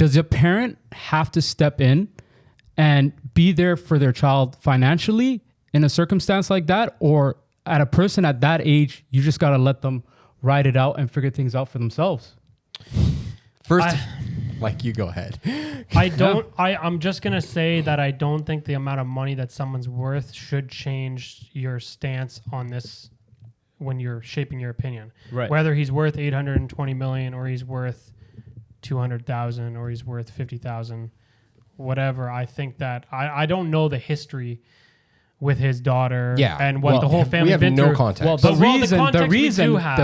does a parent have to step in and be there for their child financially in a circumstance like that? Or at a person at that age, you just got to let them ride it out and figure things out for themselves? First, Mike, you go ahead. I'm just going to say that I don't think the amount of money that someone's worth should change your stance on this when you're shaping your opinion. Right. Whether he's worth 820 million or he's worth 200,000 or he's worth 50,000, whatever. I think that I don't know the history with his daughter and what the whole family we have been no through. context. Well, the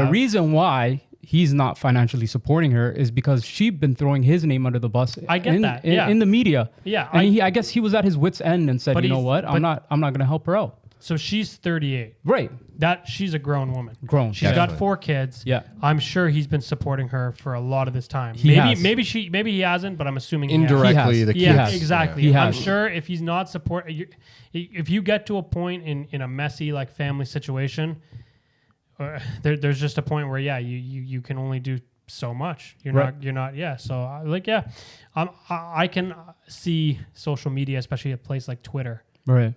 reason why he's not financially supporting her is because she's been throwing his name under the bus. I get that. In the media. Yeah. And I guess he was at his wit's end and said, you know what? I'm not going to help her out. So she's 38. Right. She's a grown woman. She's got 4 kids. Yeah. I'm sure he's been supporting her for a lot of this time. Maybe he hasn't, but I'm assuming indirectly the kids. Yeah, exactly. He I'm has. sure if he's not if you get to a point in a messy like family situation, there's just a point where you can only do so much. You're not. So I can see social media, especially a place like Twitter, right,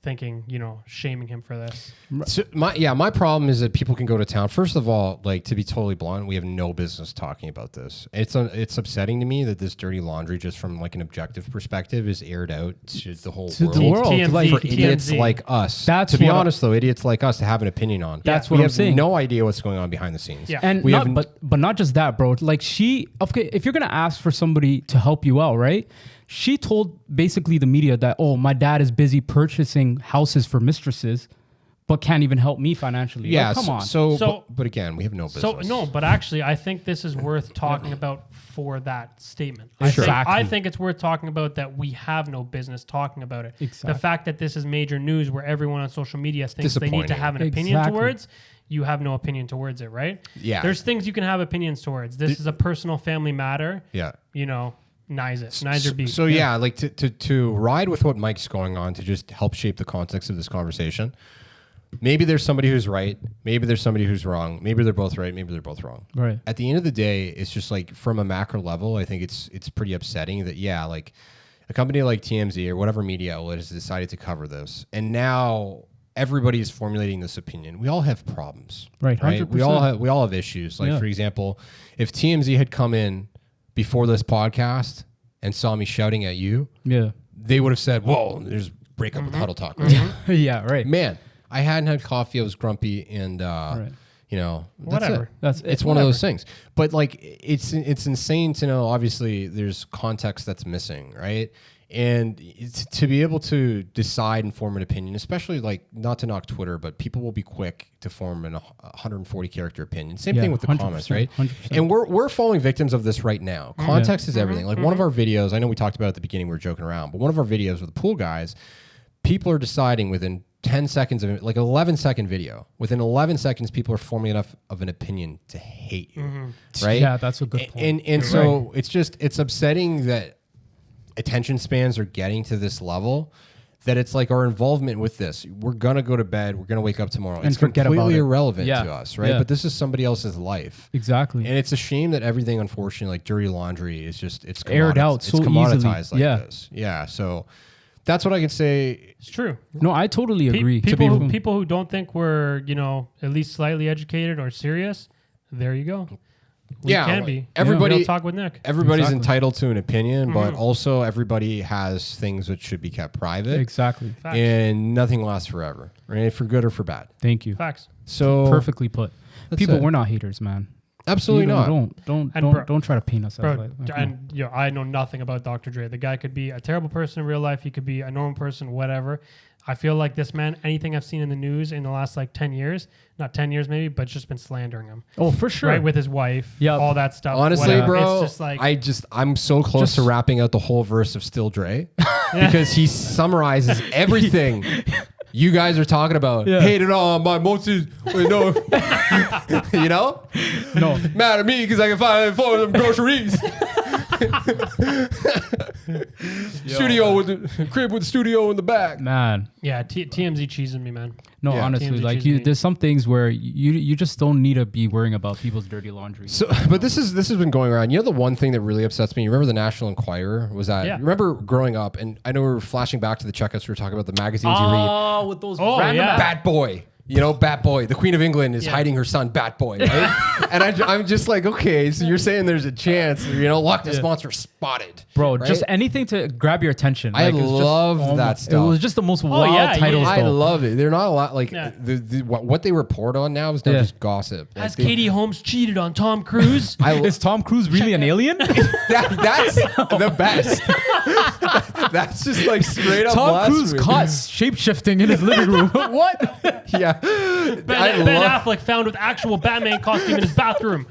thinking, shaming him for this. So my problem is that people can go to town. First of all, like, to be totally blunt, we have no business talking about this. It's upsetting to me that this dirty laundry, just from like an objective perspective, is aired out to the whole world. TMZ, for idiots like us. To be honest, though, idiots like us to have an opinion on. That's what I'm saying. We have no idea what's going on behind the scenes. Yeah. And but not just that, bro. Like if you're gonna ask for somebody to help you out, right? She told basically the media that, my dad is busy purchasing houses for mistresses, but can't even help me financially. Yeah, come on. But again, we have no business. But actually, I think this is worth talking about for that statement. Exactly. I think it's worth talking about that we have no business talking about it. Exactly. The fact that this is major news where everyone on social media thinks they need to have an opinion towards, you have no opinion towards it, right? Yeah. There's things you can have opinions towards. This is a personal family matter. Yeah. Nice or beat. So like to ride with what Mike's going on to just help shape the context of this conversation. Maybe there's somebody who's right. Maybe there's somebody who's wrong. Maybe they're both right. Maybe they're both wrong. Right. At the end of the day, it's just like from a macro level, I think it's pretty upsetting that like a company like TMZ or whatever media outlet has decided to cover this, and now everybody is formulating this opinion. We all have problems, right? 100%. We all have issues. Like for example, if TMZ had come in before this podcast and saw me shouting at you, they would have said, "Whoa, there's breakup with HuddleTalk." Right? Yeah, right. Man, I hadn't had coffee. I was grumpy, and whatever. It's one of those things. But like, it's insane to know. Obviously, there's context that's missing, right? And to be able to decide and form an opinion, especially like, not to knock Twitter, but people will be quick to form an 140 character opinion. Same thing with the comments, right? 100%. And we're falling victims of this right now. Context is everything. Like one of our videos, I know we talked about it at the beginning, we were joking around, but one of our videos with the pool guys, people are deciding within 10 seconds of it, like an 11-second video. Within 11 seconds, people are forming enough of an opinion to hate you, right? Yeah, that's a good point. And so it's upsetting that attention spans are getting to this level, that it's like our involvement with this. We're going to go to bed. We're going to wake up tomorrow. And it's completely irrelevant to us, right? Yeah. But this is somebody else's life. Exactly. And it's a shame that everything, unfortunately, like dirty laundry is just, it's aired out so commoditized easily. like this. Yeah. So that's what I can say. It's true. No, I totally agree. People who don't think we're, at least slightly educated or serious, there you go. We can be. Everybody Real talk with Nick. Everybody's entitled to an opinion, but also everybody has things that should be kept private. Exactly. Facts. And nothing lasts forever, right? For good or for bad. Thank you. Facts. So perfectly put. People, we're not haters, man. Absolutely not. Don't try to paint us as like. I know nothing about Dr. Dre. The guy could be a terrible person in real life. He could be a normal person, whatever. I feel like this man, anything I've seen in the news in the last like 10 years, not 10 years maybe, but just been slandering him. Oh, for sure. Right, with his wife, all that stuff. Honestly, whatever. bro, it's just like, I'm so close to rapping out the whole verse of Still Dre because he summarizes everything you guys are talking about. Hated on my emotions. No. No. Mad at me because I can find for them groceries. studio with the crib with the studio in the back. Man. Yeah, TMZ cheesing me, man. No, Yeah. honestly, TMZ like cheesing me. there's some things where you just don't need to be worrying about people's dirty laundry. So, but this has been going around. You know, the one thing that really upsets me. You remember the National Enquirer was that? Yeah. You remember growing up, and I know we were flashing back to the checkouts. We were talking about the magazines you read. Oh, with those Oh, random yeah. Bat Boy. You know, Bat Boy. The Queen of England is Yeah. hiding her son, Bat Boy, right? And I'm just like, okay, so you're saying there's a chance, you know, Loch Ness Monster spotted. Bro, right? just anything to grab your attention. I Like, it's just- love oh my- that stuff. It was just the most wild yeah, titles. I though. love it. They're not a lot like Yeah. what they report on now is not Yeah. just gossip. Like, Has they- Katie Holmes cheated on Tom Cruise? Is Tom Cruise really an alien? that's the best. That's just like straight up Tom Cruise blasphemy. caught shape-shifting in his living room. What? Yeah. Ben Affleck found with actual Batman costume in his bathroom.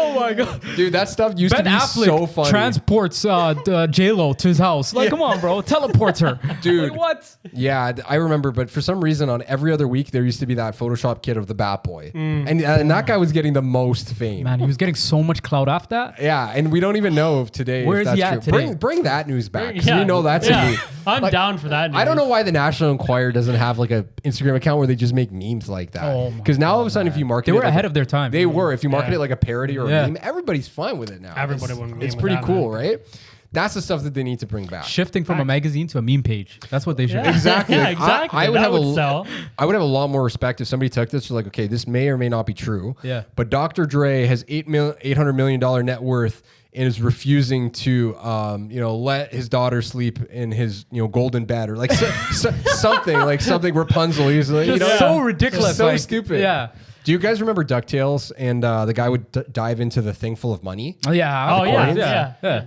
Oh my god. Dude, that stuff used Ben to be Affleck so funny. transports J-Lo to his house. Like, come on, bro. Teleports her. Dude. Like, what? Yeah, I remember, but for some reason on every other week there used to be that Photoshop kit of the Bat Boy. And that guy was getting the most fame. Man, he was getting so much clout off that. Yeah, and we don't even know if today Where if is he that's at true. today? Bring that news back. 'Cause we know that's yeah. a new. I'm Like, down for that. I don't news. know why the National Enquirer doesn't have like a Instagram account where they just make memes like that. Oh my Because now all of a sudden, if you market They it were like ahead of their time. They were. If you market Yeah. it like a parody or Yeah. a meme, everybody's fine with it now. Everybody It's- would meme It's with pretty that, cool, man. right? That's the stuff that they need to bring back. Shifting from a magazine to a meme page. That's what they should do. Exactly. Yeah, Like, exactly. I would That have would sell. I would have a lot more respect if somebody took this. Like, okay, this may or may not be true. Yeah. But Dr. Dre has $800 million net worth and is refusing to, let his daughter sleep in his, golden bed or like something Rapunzel. He's like, Just so ridiculous. so like, stupid. Yeah. Do you guys remember DuckTales and the guy would dive into the thing full of money? Oh, yeah. Oh, of yeah, course, yeah.